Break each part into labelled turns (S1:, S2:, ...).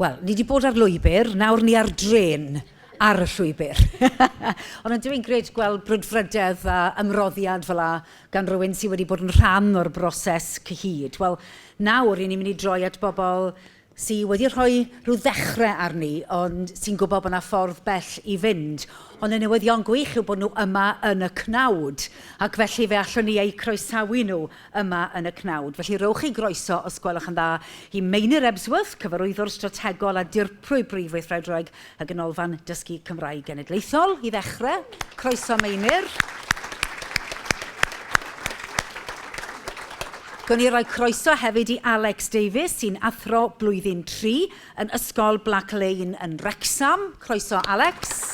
S1: Wel, ni wedi bod ar lwybr, nawr ni ar dren ar y llwybr. Ond yn dwi'n gred gweld brwdfrydedd a ymroddiad fel la gan rhywun sydd wedi bod yn rhan o'r broses cyhyd. Wel, nawr i ni'n mynd i droi at bobl sydd wedi rhoi rhyw ddechrau arni, ond sy'n gwybod bod yna ffordd bell i fynd. Ond y newyddion gwych yw bod nhw yma yn y cnawd, ac felly fe allwn ni eu croesawu nhw yma yn y cnawd. Felly rowch chi groeso, os gwelwch yn dda, i Meinir Ebsworth, cyfarwyddwr strategol a dirprwy brif weithredwraig y Ganolfan Dysgu Cymraeg Genedlaethol. I ddechrau, croeso Meinir. Gwni ni roi croeso hefyd i Alex Davies, sy'n athro blwyddyn 3 yn Ysgol Black Lane yn Wrexham. Croeso Alex.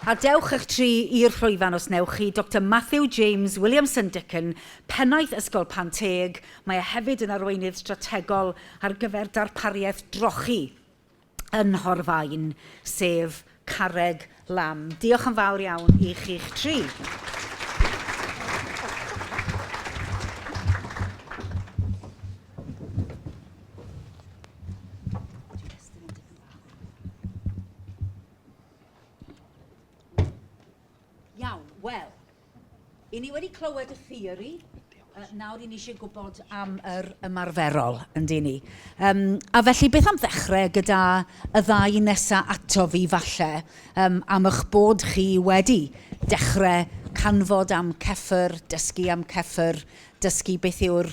S1: A dewch eich tri i'r llwyfan os newch chi, Dr Matthew James Williamson-Dickon, pennaeth Ysgol Panteg. Mae e hefyd yn arweinydd strategol ar gyfer darpariaeth drochi yn Horfaen, sef Carreg Lam. Diolch yn fawr iawn i chi'ch tri. Wel, i ni wedi clywed y theori, nawr i ni eisiau gwybod am yr ymarferol, ynddi ni. A felly, beth am ddechrau gyda y ddau nesaf ato fi falle, am eich bod chi wedi dechrau canfod am CEFR, dysgu beth yw'r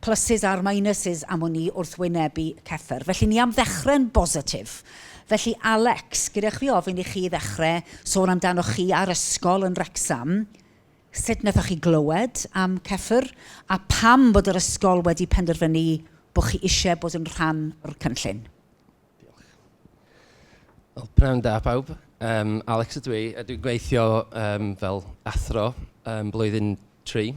S1: pluses a'r minuses am o'n ni wrth wynebu CEFR. Felly, ni am ddechrau'n bositif. Felly, Alex, gyda chi ofyn i chi ddechrau sôn amdano chi ar ysgol yn Wrexham, sut wnaethoch chi glywed am CEFR, a pam bod yr ysgol wedi penderfynu bod chi eisiau bod yn rhan o'r cynllun?
S2: Diolch. Wel, pnawn da pawb. Alex ydw i, dwi'n gweithio fel athro blwyddyn 3.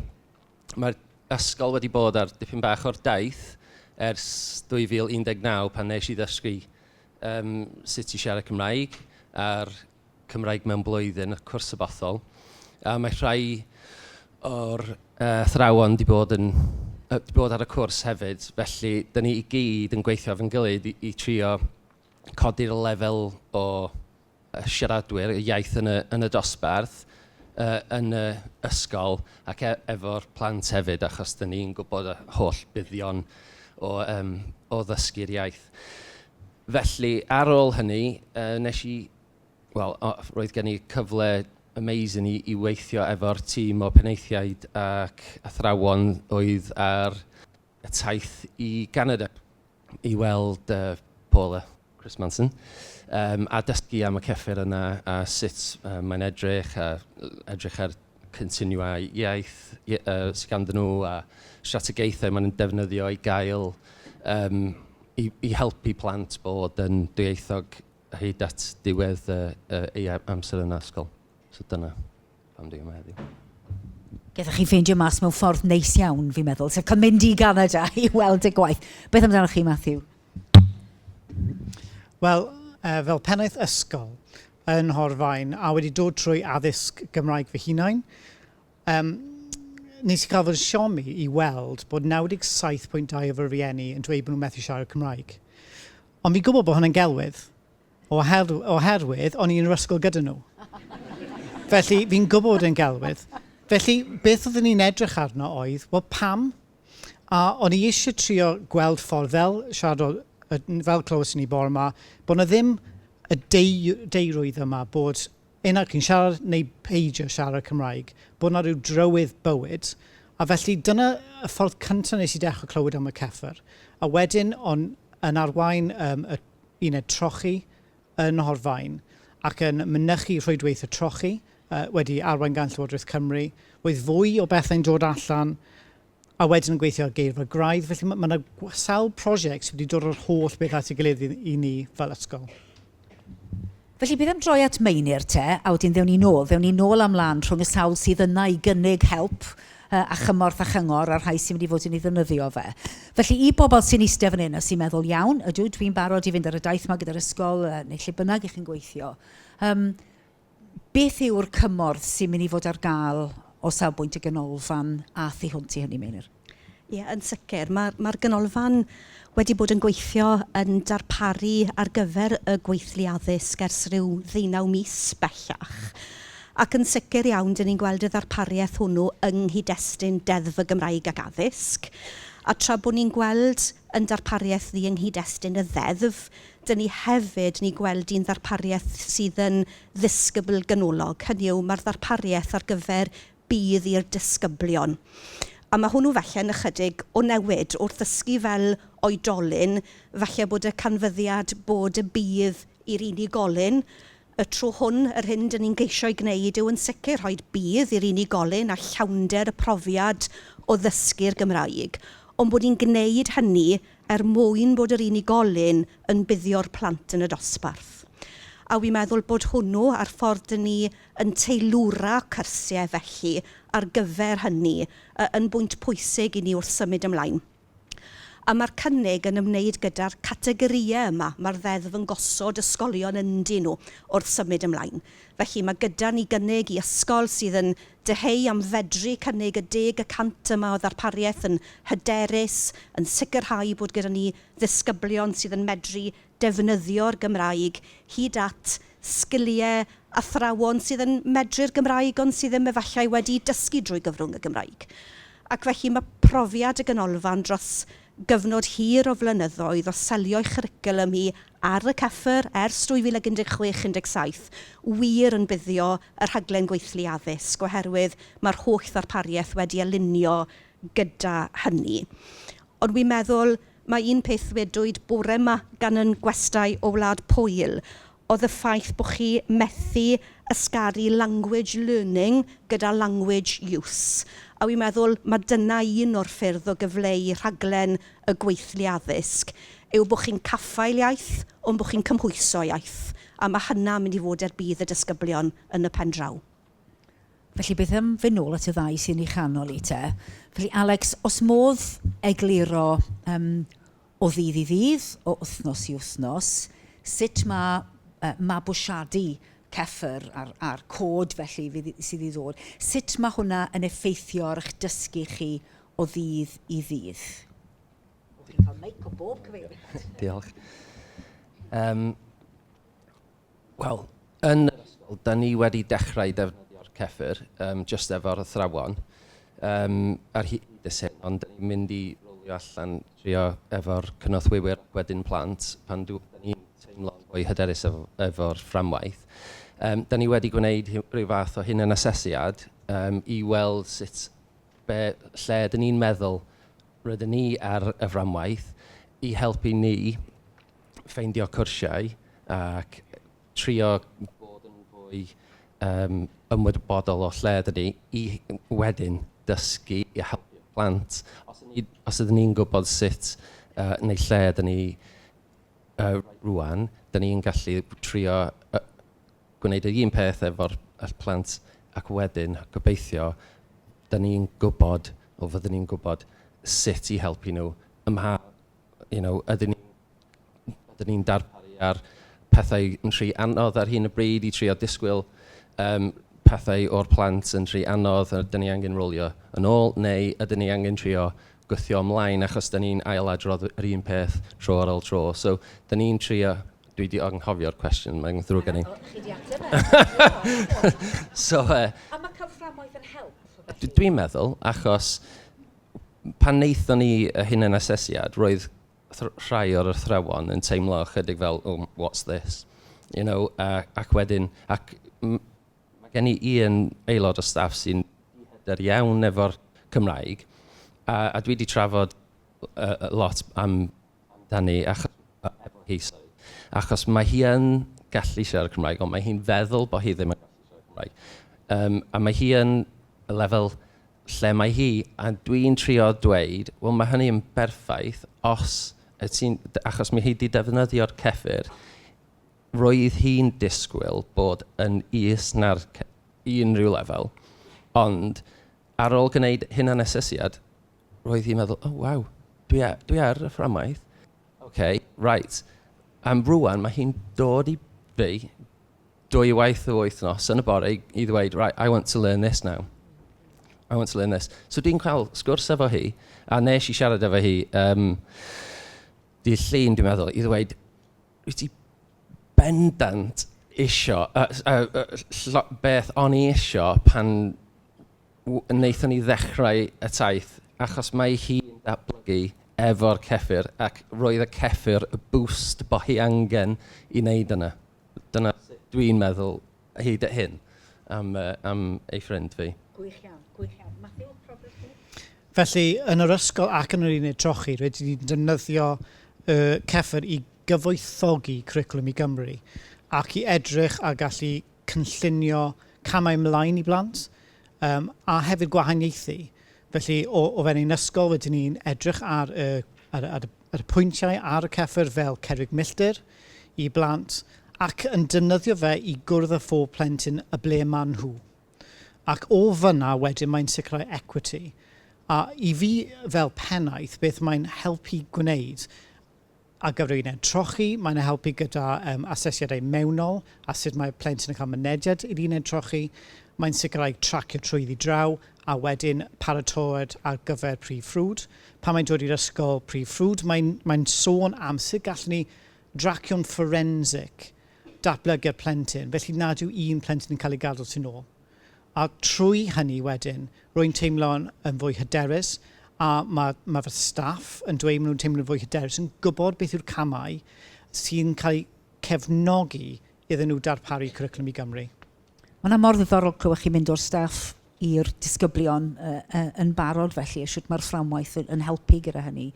S2: Mae'r ysgol wedi bod ar dipyn bach o'r daith ers 2019 pan nes i ddysgu sut i siarad Cymraeg a'r Cymraeg mewn blwyddyn, y cwrs sabothol. A mae rhai o'r athrawon wedi bod ar y cwrs hefyd, felly dyn ni i gyd yn gweithio efo'n gilydd i trio codi'r lefel o siaradwyr, y iaith yn y dosbarth, yn y ysgol ac efo'r plant hefyd, achos dyn ni'n gwybod y holl buddion o ddysgu'r iaith. Felly, ar ôl hynny, roedd gen i cyfle amazing i weithio efo'r tîm o penaethiaid ac athrawon oedd ar y taith i Canada i weld Paula Chris Manson a dysgu am y CEFR yna a sut mae'n edrych ar cynlluniau iaith sydd ganddyn nhw a strategaethau maen nhw'n defnyddio i gael i helpu plant bod yn dwyieithog hyd at diwedd ei amser yn ysgol. So dyna pam dwi'n yma heddiw.
S1: Gethoch chi ffeindio mas mewn ffordd neis iawn, fi'n meddwl, sef cael mynd i Canada i weld y gwaith. Beth amdano chi, Matthew?
S3: Wel, fel pennaeth ysgol yn Horfaen a wedi dod trwy addysg Gymraeg fy hunain, nes i gael fy siomi i weld bod 97.2 o fy rieni yn dweud bod nhw'n methu siarad Cymraeg. Ond fi'n gwybod bod hwnna'n gelwydd, oherwydd o'n i'n yr ysgol gyda nhw. Felly fi'n gwybod yn gelwydd. Felly beth oedden ni'n edrych arno oedd, wel pam? A o'n i eisiau trio gweld ffordd fel clywes ni bore yma, bod na ddim y deirwydd yma bod unai chi'n siarad neu peidio siarad Cymraeg, bod yna rhyw drywydd bywyd. A felly dyna y ffordd cyntaf nes i dechrau clywed am y CEFR. A wedyn yn arwain trochi yn Horfaen ac yn mynychu rhwydweithio trochi wedi arwain gan Llywodraeth Cymru. Roedd fwy o bethau'n dod allan a wedyn yn gweithio ar geirfa graidd. Felly mae yna sawl prosiect sydd wedi dod o'r holl beth at ei gilydd i ni fel ysgol.
S1: Felly bydd am droi at Meinir te, a wedyn ddewn ni nôl am lan rhwng y sawl sydd yna i gynnig help a chymorth a chyngor a'r rhai sy'n mynd i fod yn ei ddefnyddio fe. Felly i bobl sy'n eistedd fan hyn a sy'n meddwl iawn, ydw, dwi'n barod i fynd ar y daith yma gyda'r ysgol neu lle bynnag i chi'n gweithio. Beth yw'r cymorth sy'n mynd i fod ar gael o safbwynt y ganolfan a thu hwnt i hynny, Meinir?
S4: Ie, yn sicr. Mae'r ganolfan wedi bod yn gweithio yn darparu ar gyfer y gweithlu addysg ers rhyw 19 mis bellach. Ac yn sicr iawn, dyn ni'n gweld y ddarpariaeth hwnnw yng nghyd-destun Deddf y Gymraeg ac Addysg. A tra bod ni'n gweld yn darpariaeth ni yng nghyd-destun y ddeddf, dyn ni hefyd ni'n gweld un ddarpariaeth sydd yn ddisgybl ganolog. Hynny yw, mae'r ddarpariaeth ar gyfer bydd i'r disgyblion. A mae hwnnw felly yn ychydig o newid wrth ddysgu fel oedolyn, falle bod y canfyddiad bod y bydd i'r unigolyn. Y tro hwn, yr hyn dyn ni'n geisio ei gwneud yw yn sicr rhoi bydd i'r unigolyn a llawnder y profiad o ddysgu'r Gymraeg. Ond bod ni'n gwneud hynny mwyn bod yr unigolyn yn buddio'r plant yn y dosbarth. A wi'n meddwl bod hwnnw a'r ffordd dyn ni yn teilwra cyrsiau felly ar gyfer hynny yn bwynt pwysig i ni wrth symud ymlaen. A mae'r cynnig yn ymwneud gyda'r categoriau yma. Mae'r ddeddf yn gosod ysgolion yndyn nhw wrth symud ymlaen. Felly mae gyda ni gynnig i ysgol sydd yn deheu am fedru cynnig y 10% yma o ddarpariaeth yn hyderus, yn sicrhau bod gyda ni ddisgyblion sydd yn medru defnyddio'r Gymraeg hyd at sgiliau athrawon sydd yn medru'r Gymraeg ond sydd ddim efallai wedi dysgu drwy gyfrwng y Gymraeg. Ac felly mae profiad y ganolfan dros gyfnod hir o flynyddoedd o selio'i chyricwlwm hi ar y CEFR ers 2016-17 wir yn buddio y rhaglen gweithlu addysg oherwydd mae'r holl ddarpariaeth wedi alunio gyda hynny. Ond wi'n meddwl mae un peth wedwyd bore yma gan yn gwestai o Wlad Pwyl oedd y ffaith bod chi methu ysgaru language learning gyda language use. A wi'n meddwl mae dyna un o'r ffyrdd o gyfleu rhaglen y gweithlu addysg yw bod chi'n caffael iaith ond bod chi'n cymhwyso iaith. A mae hynna'n mynd i fod er bydd y disgyblion yn y pen draw.
S1: Felly beth am fy nôl at y ddau sy'n ei chanol i te. Felly Alex, os modd egluro o ddydd i ddydd, o wythnos i wythnos, sut mae mabwysiadu CEFR a'r cod felly sydd i ddod, sut mae hwnna yn effeithio ar eich dysgu chi o ddydd i ddydd? Fi'n cael meic o bob cyfeiriad.
S2: Diolch. Wel, yn yr ysgol, da ni wedi dechrau defnyddio'r CEFR just efo'r athrawon ar hyd y sen, ond da ni'n mynd i rolio allan trio efo'r cynorthwywyr wedyn plant pan da ni'n teimlo'n fwy hyderus efo'r fframwaith. Da ni wedi gwneud rhyw fath o hyn yn asesiad i weld lle dyn ni'n meddwl rydyn ni ar y fframwaith i helpu ni ffeindio cwrsiau ac trio bod yn fwy ymwybodol o lle dyn ni i wedyn dysgu i helpu plant. Os ydyn ni'n gwybod sut neu lle dyn ni rwan, dyn ni'n gallu trio gwneud y un peth efo'r plant ac wedyn gobeithio dyn ni'n gwybod o fyddwn ni'n gwybod sut i helpu nhw ydyn ni'n darparu ar pethau yn rhy anodd ar hyn y bryd i trio disgwyl pethau o'r plant yn rhy anodd a dyn ni angen rolio yn ôl neu ydyn ni angen trio gwythio ymlaen achos dyn ni'n ailadrodd yr un peth tro ar ôl tro. So dyn ni'n trio. Dwi wedi anghofio'r cwestiwn, mae'n ddrwg gen i.
S1: Chi di ateb e.
S2: So,
S1: a mae cyframwaith yn help?
S2: Dwi'n meddwl, achos pan wnaethon ni hyn yn asesiad, roedd rhai o'r athrawon yn teimlo chydig fel, oh, what's this? You know, ac wedyn, mae gen i un aelod o staff sy'n hyder iawn efo'r Cymraeg, a dwi wedi trafod lot amdani efo hi. Achos mae hi yn gallu siarad Cymraeg, ond mae hi'n feddwl bod hi ddim yn gallu siarad Cymraeg. A mae hi yn y lefel lle mae hi, a dwi'n trio dweud, wel mae hynny yn berffaith achos mae hi wedi defnyddio'r CEFR, roedd hi'n disgwyl bod yn is na'r unrhyw lefel, ond ar ôl gwneud hyn yn asesiad, roedd hi'n meddwl, oh waw, dwi ar y fframwaith. OK, right. Am rwan, mae hi'n dod i fi 2 waith y wythnos yn y bore i ddweud, right, I want to learn this now. I want to learn this. So dwi'n cael sgwrs efo hi, a nes I siarad efo hi, di llun dwi'n meddwl, I ddweud, wyt ti bendant isio, beth o'n I isio pan wnaethon ni ddechrau y taith, achos mae hi'n datblygu efo'r ceffyr, ac roedd y ceffyr y boost bo hi angen I wneud yna. Dyna dwi'n meddwl hyd at hyn am ei ffrind fi.
S1: Gwych iawn, gwych iawn. Matthew, problem chi?
S3: Felly, yn yr ysgol ac yn yr uned trochi, rydyn ni'n defnyddio ceffyr I gyfoethogi cwricwlwm I Gymru ac I edrych a gallu cynllunio camau ymlaen I blant a hefyd gwahaniaethu. Felly, o fewn ein ysgol, wedyn ni'n edrych ar y pwyntiau ar y ceffyr fel cerrig milltir I blant ac yn defnyddio fe I gwrdd â phob plentyn y ble maen nhw. Ac o fyna wedyn mae'n sicrhau equity. A I fi fel pennaeth, beth mae'n helpu gwneud a gyfer uned trochi, mae'n helpu gyda asesiadau mewnol a sut mae plentyn yn cael mynediad i'r uned trochi. Mae'n sicrhau tracio trwyddi draw a wedyn paratoed ar gyfer prif ffrwd. Pan mae'n dod i'r ysgol prif ffrwd, mae'n sôn am sut gallwn ni dracio'n forensic datblygu'r plentyn. Felly nad yw un plentyn yn cael ei gadw sy'n ôl. A trwy hynny wedyn, rwy'n teimlo'n fwy hyderus a mae fy staff yn dweud maen nhw'n teimlo'n fwy hyderus yn gwybod beth yw'r camau sy'n cael eu cefnogi iddyn nhw darparu cwricwlwm I Gymru.
S1: Mae'n mor ddiddorol clywed chi'n mynd o'r staff i'r disgyblion yn barod felly, a siwt mae'r fframwaith yn helpu gyda hynny.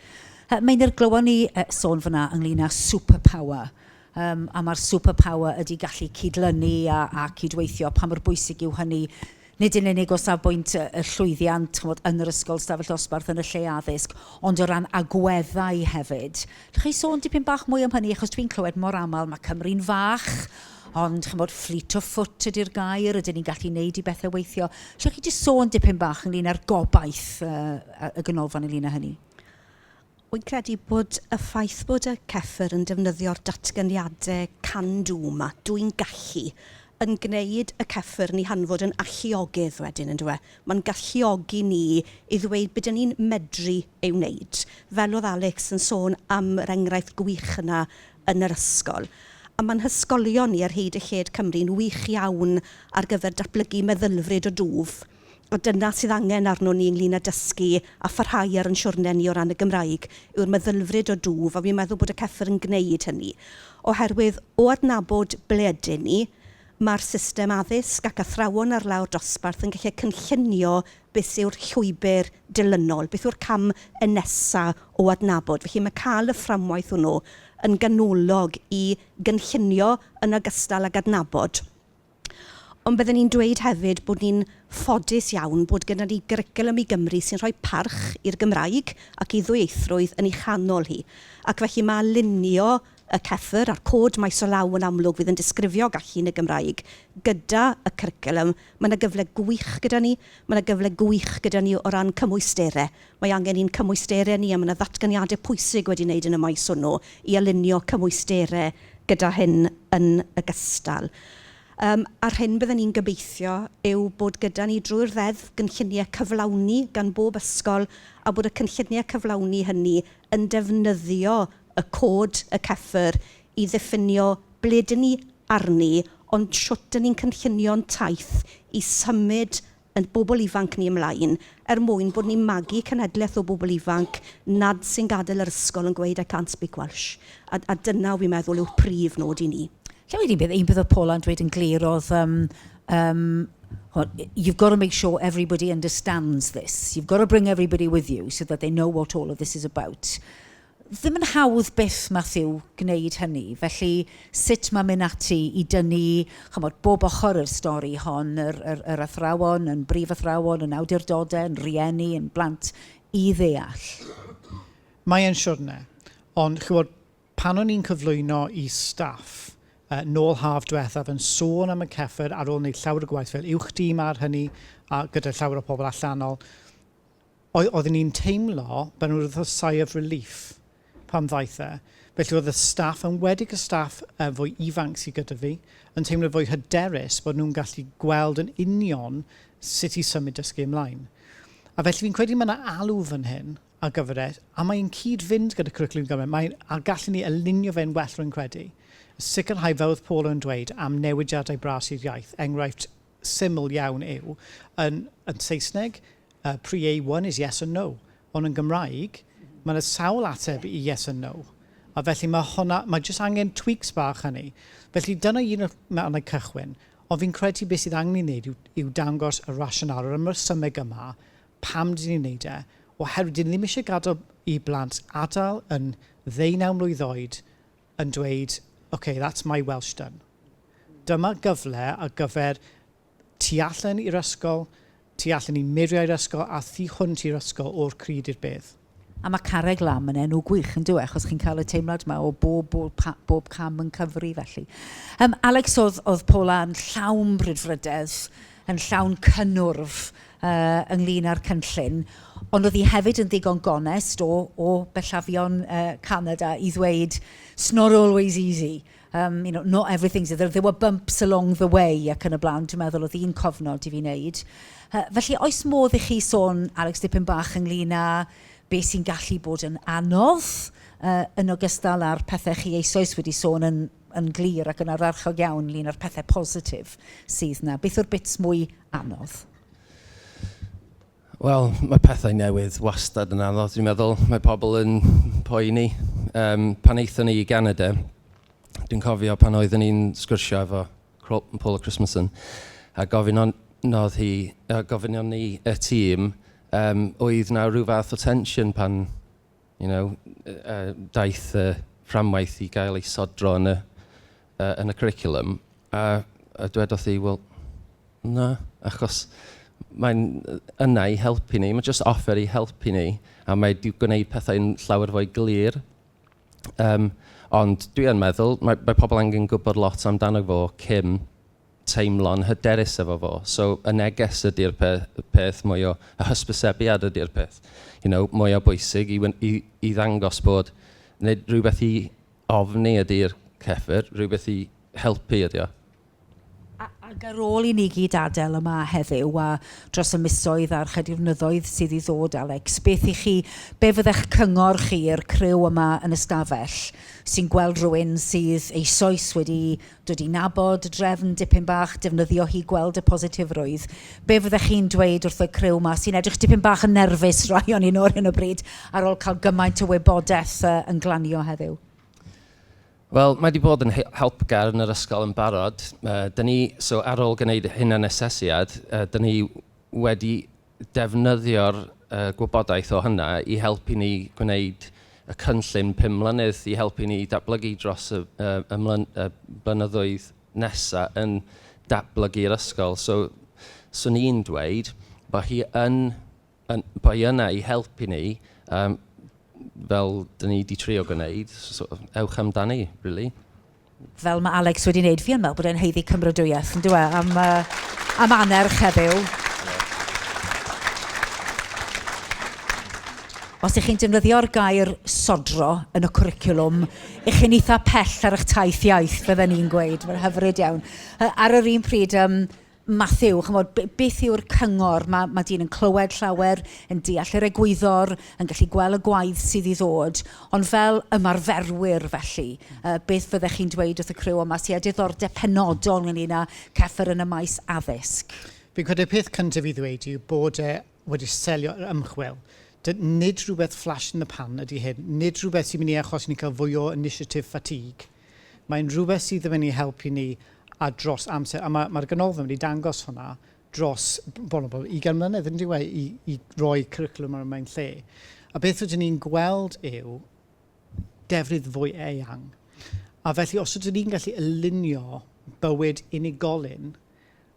S1: Mae'n glywon ni sôn fyna ynglyn â superpower. A mae'r superpower ydy gallu cydlynu a cydweithio pa mor bwysig yw hynny. Nid yn unig o safbwynt y llwyddiant yn yr ysgol stafell dosbarth yn y lle addysg, ond o ran agweddau hefyd. Ydych chi sôn dipyn bach mwy am hynny, achos dwi'n clywed mor aml, mae Cymru'n fach, ond fleet of foot ydy'r gair, ydyn ni'n gallu neud I bethau weithio. Ydych chi wedi sôn dipyn bach ynglyn â'r gobaith y ganolfan ynglyn â hynny?
S4: Wy'n credu bod y ffaith bod y CEFR yn defnyddio'r datganiadau can-do yma, dwi'n gallu, yn gwneud y CEFR ni hanfod yn alluogydd wedyn, yn dweud. Mae'n galluogi ni I ddweud beth ni'n medru ei wneud. Fel oedd Alex yn sôn am yr enghraifft gwych yna yn yr ysgol. A mae'n hysgolion ni ar hyd y lled Cymru'n wych iawn ar gyfer datblygu meddylfryd o dwf. O dyna sydd angen arno ni ynglyn â dysgu a pharhau ar yn siwrne ni o ran y Gymraeg yw'r meddylfryd o dwf, a fi'n meddwl bod y CEFR yn gwneud hynny. Oherwydd o adnabod ble ydyn ni, mae'r system addysg ac athrawon ar lawr dosbarth yn gallu cynllunio beth yw'r llwybr dilynol, beth yw'r cam y nesa o adnabod. Felly mae cael y fframwaith hwnnw yn ganolog I gynllunio yn ogystal ag adnabod. Ond byddwn ni'n dweud hefyd bod ni'n ffodus iawn bod gyda ni gyricwlwm I Gymru sy'n rhoi parch i'r Gymraeg ac I ddwyieithrwydd yn ei chanol hi. Ac felly mae lunio y CEFR a'r cod maes o law yn amlwg fydd yn disgrifio gallu yn y Gymraeg gyda y cyricwlwm. Mae yna gyfle gwych gyda ni, mae yna gyfle gwych gyda ni o ran cymwysterau. Mae angen i'n cymwysterau ni a mae yna ddatganiadau pwysig wedi wneud yn y maes hwnnw I alunio cymwysterau gyda hyn yn ogystal. A'r hyn byddwn ni'n gobeithio yw bod gyda ni drwy'r ddeddf gynlluniau cyflawni gan bob ysgol a bod y cynlluniau cyflawni hynny yn defnyddio y cod y CEFR I ddiffinio ble dyn ni arni, ond siwt dyn ni'n cynllunio'n taith I symud y bobl ifanc ni ymlaen mwyn bod ni'n magu cenhedlaeth o bobl ifanc nad sy'n gadael yr ysgol yn gweud I can't speak Welsh. A dyna fi'n meddwl yw'r prif nod I ni.
S1: Lle wedi bydd un bydd o Paul yn dweud yn glir oedd you've got to make sure everybody understands this. You've got to bring everybody with you so that they know what all of this is about. Ddim yn hawdd byth, Matthew, gwneud hynny. Felly, sut mae'n mynd ati I dynnu bob ochr yr stori hon, yr athrawon, yn brif athrawon, yn awdurdodau, yn rieni, yn blant, I ddeall?
S3: Mae e'n siwrne, ond chybod, pan o'n i'n cyflwyno I staff, nôl haf diwethaf yn sôn am y CEFR ar ôl wneud llawer o gwaith fel uwch dîm ar hynny a gyda llawer o pobl allanol, oedden ni'n teimlo bod nhw'n rhywbeth o sigh of relief pan ddaeth e. Felly oedd y staff, yn wedig y staff fwy ifanc sydd gyda fi, yn teimlo fwy hyderus bod nhw'n gallu gweld yn union sut I symud dysgu ymlaen. A felly fi'n credu mae yna alw fan hyn ar gyfer e, a mae'n cyd-fynd gyda cwricwlwm Gymraeg, a gallwn ni alunio fe'n well rwy'n credu. Sicrhau fel oedd Paul yn dweud am newidiadau bras i'r iaith, enghraifft syml iawn yw, yn Saesneg, pre-A1 is yes and no, ond yn Gymraeg, mae yna sawl ateb i yes and no. A felly mae jyst angen tweaks bach hynny. Felly dyna un o'r cychwyn, ond fi'n credu beth sydd angen i wneud yw dangos y rasional, yr ymrysymeg yma, pam dyn ni'n wneud e, oherwydd dyn ni ddim eisiau gadael i blant adael yn 19 mlwydd oed yn dweud, OK, that's my Welsh done. Dyma gyfle ar gyfer tu allan i'r ysgol, tu allan i muriau'r ysgol, a thu hwnt i'r ysgol o'r cryd i'r beth.
S1: A mae carreg lam yn enw gwych yn dweud, achos chi'n cael y teimlad yma o bob cam yn cyfri felly. Alex, oedd Paula yn llawn brydfrydedd, yn llawn cynnwrf ynglyn â'r cynllun, ond oedd hi hefyd yn ddigon gonest o bellafion Canada i ddweud, it's not always easy. Not everything's... There were bumps along the way ac yn y blaen, dwi'n meddwl oedd hi'n cofnod i fi wneud. Felly, oes modd i chi sôn, Alex, dipyn bach ynglyn â beth sy'n gallu bod yn anodd yn ogystal â'r pethau chi eisoes wedi sôn yn glir ac yn ararchog iawn ynglyn â'r pethau positif sydd yna. Beth yw'r bits mwy anodd?
S2: Wel, mae pethau newydd wastad yn anodd. Dwi'n meddwl mae pobl yn poeni. Pan eithon ni i Canada, dwi'n cofio pan oeddwn ni'n sgwrsio efo Paula Christmason, a gofyn ni y tîm, oedd na rhyw fath o tension pan, daeth fframwaith i gael ei sodro yn y curriculum. A dwedodd hi, wel, na, achos mae'n yna i helpu ni, mae'n just offer i helpu ni, a mae wedi gwneud pethau'n llawer fwy glir. Ond dwi yn meddwl, mae pobl angen gwybod lot amdano fo cyn teimlo'n hyderus efo fo. So, y neges ydy'r peth, mwy o y hysbysebiad ydy'r peth. Mwy o bwysig i ddangos bod nid rhywbeth i ofni ydy'r CEFR, rhywbeth i helpu ydy o.
S1: Ac ar ôl i ni gyd adael yma heddiw a dros y misoedd a'r chydig flynyddoedd sydd i ddod, Alex, be fydda'ch cyngor chi i'r criw yma yn y stafell sy'n gweld rhywun sydd eisoes wedi dod i nabod y drefn dipyn bach, defnyddio hi gweld y positifrwydd. Be fydda'ch chi'n dweud wrth y criw yma sy'n edrych dipyn bach yn nerfus rai o'n un o'r hyn o bryd ar ôl cael gymaint o wybodaeth yn glanio heddiw?
S2: Wel, mae wedi bod yn helpgar yn yr ysgol yn barod. So ar ôl gwneud hynna'n asesiad, dyn ni wedi defnyddio'r gwybodaeth o hynna i helpu ni gwneud y cynllun 5 mlynedd, i helpu ni datblygu dros y blynyddoedd nesaf yn datblygu'r ysgol. So ni'n dweud bod hi yna i helpu ni, fel dyn ni wedi trio gwneud, ewch amdani, really.
S1: Fel mae Alex wedi wneud, fi yn meddwl bod e'n heiddi cymrydwyaeth, yn dwi am anerch heddiw. Os ych chi'n defnyddio'r gair sodro yn y cwricwlwm, ych chi'n eitha pell ar eich taith iaith, fydden ni'n gweud, mae'n hyfryd iawn. Ar yr un pryd, Matthew, beth yw'r cyngor? Mae dyn yn clywed llawer, yn deall yr egwyddor, yn gallu gweld y gwaith sydd i ddod, ond fel ymarferwyr felly, beth fyddech chi'n dweud wrth y criw yma sydd â diddordeb penodol ynglyn â CEFR yn y maes addysg?
S3: Fi'n credu'r peth cyntaf i ddweud yw bod wedi selio ymchwil. Nid rhywbeth flash in the pan ydy hyn, nid rhywbeth sy'n mynd i achos ni cael fwy o initiative fatigue. Mae'n rhywbeth sydd yn mynd i helpu ni a dros amser, a mae'r ganolfan wedi dangos hwnna dros 20 mlynedd yn diwedd i roi cwricwlwm ar mewn lle. A beth ydyn ni'n gweld yw defnydd fwy eang. A felly os ydyn ni'n gallu alunio bywyd unigolyn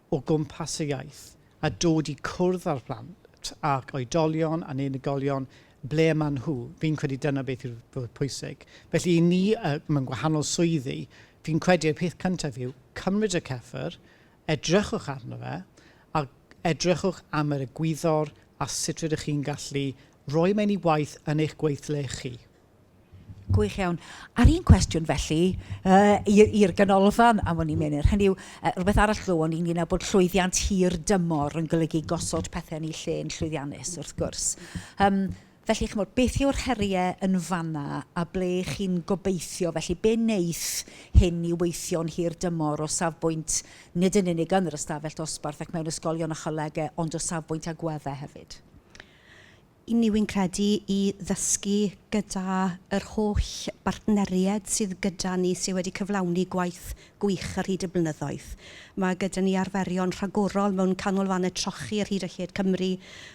S3: o gwmpas y iaith a dod i cwrdd â'r plant ac oedolion a unigolion ble maen nhw, fi'n credu dyna beth yw'r pwysig. Felly i ni mewn gwahanol swyddi, fi'n credu'r peth cyntaf yw cymryd y CEFR, edrychwch arno fe, a edrychwch am yr egwyddor a sut rydych chi'n gallu rhoi mewn i waith yn eich gweithle chi.
S1: Gwych iawn. Ar un cwestiwn felly, i'r ganolfan am o'n i'n mynd. Hynny yw, rhywbeth arall glywon ni'n ynglyn â bod llwyddiant hir dymor yn golygu gosod pethau yn ei lle yn llwyddiannus, wrth gwrs. Felly, chymod, beth yw'r heriau yn fanna a ble chi'n gobeithio? Felly, be wneith hyn i weithio'n hir dymor o safbwynt nid yn unig yn yr ystafell dosbarth ac mewn ysgolion a cholegau, ond o safbwynt agweddau hefyd?
S4: I ni wy'n credu i ddysgu gyda yr holl bartneriaid sydd gyda ni sydd wedi cyflawni gwaith gwych ar hyd y blynyddoedd. Mae gyda ni arferion rhagorol mewn canolfannau trochi ar hyd y lled Cymru.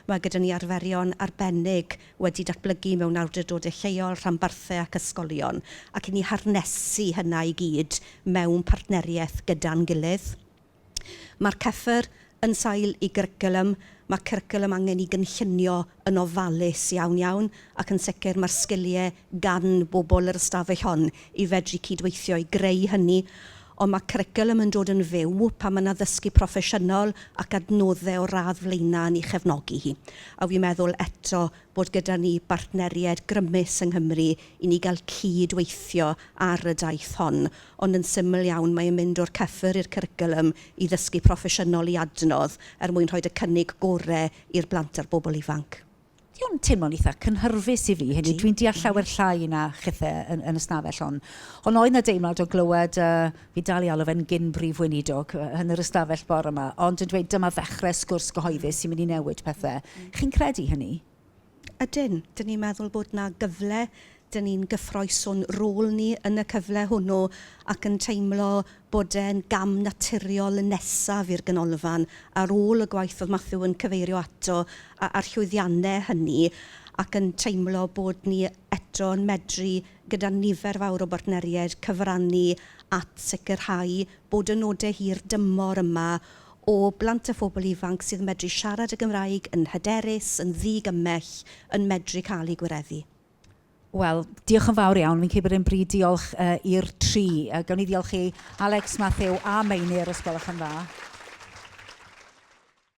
S4: Mae gyda ni arferion arbennig wedi datblygu mewn awdurdodau lleol, rhanbarthau ac ysgolion. Ac i ni harnesu hynna i gyd mewn partneriaeth gyda'n gilydd. Mae'r CEFR yn sail i gyricwlwm. Mae cyricwlwm angen i gynllunio yn ofalus iawn ac yn sicr mae'r sgiliau gan bobl yr ystafell hon i fedru cydweithio i greu hynny. Ond mae cyricwlwm yn dod yn fyw pan mae yna ddysgu proffesiynol ac adnoddau o radd flaenau i chefnogi hi. A fi'n meddwl eto bod gyda ni bartneriaid grymus yng Nghymru i ni gael cydweithio ar y daith hon. Ond yn syml iawn mae'n mynd o'r CEFR i'r cyricwlwm i ddysgu proffesiynol i adnodd mwyn rhoi y cynnig gorau i'r blant a'r bobl ifanc.
S1: Diolch teimlo'n eitha cynhyrfus i fi, hynny. Dwi'n deall llawer llai na chithau yn ystafell hon. Ond oedd na deimlad o glywed, fi dal i alw fe'n gyn brif weinidog yn yr ystafell bore yma, ond yn dweud dyma ddechrau sgwrs gyhoeddus sy'n mynd i newid pethau. Chi'n credu hynny?
S4: Ydyn, dyn ni'n meddwl bod na gyfle, dyn ni'n gyffroes o'n rôl ni yn y cyfle hwnnw ac yn teimlo bod e'n gam naturiol nesaf i'r ganolfan ar ôl y gwaith oedd Matthew yn cyfeirio ato a'r llwyddiannau hynny ac yn teimlo bod ni eto yn medru gyda nifer fawr o bartneriaid cyfrannu at sicrhau bod y nodau hir dymor yma o blant a phobl ifanc sydd medru siarad y Gymraeg yn hyderus, yn ddigymell, yn medru cael ei gwireddu.
S1: Wel, diolch yn fawr iawn. Fi'n credu bod e'n bryd diolch i'r tri. Gawn ni ddiolch i Alex, Matthew a Meini ar ysgolch yn dda.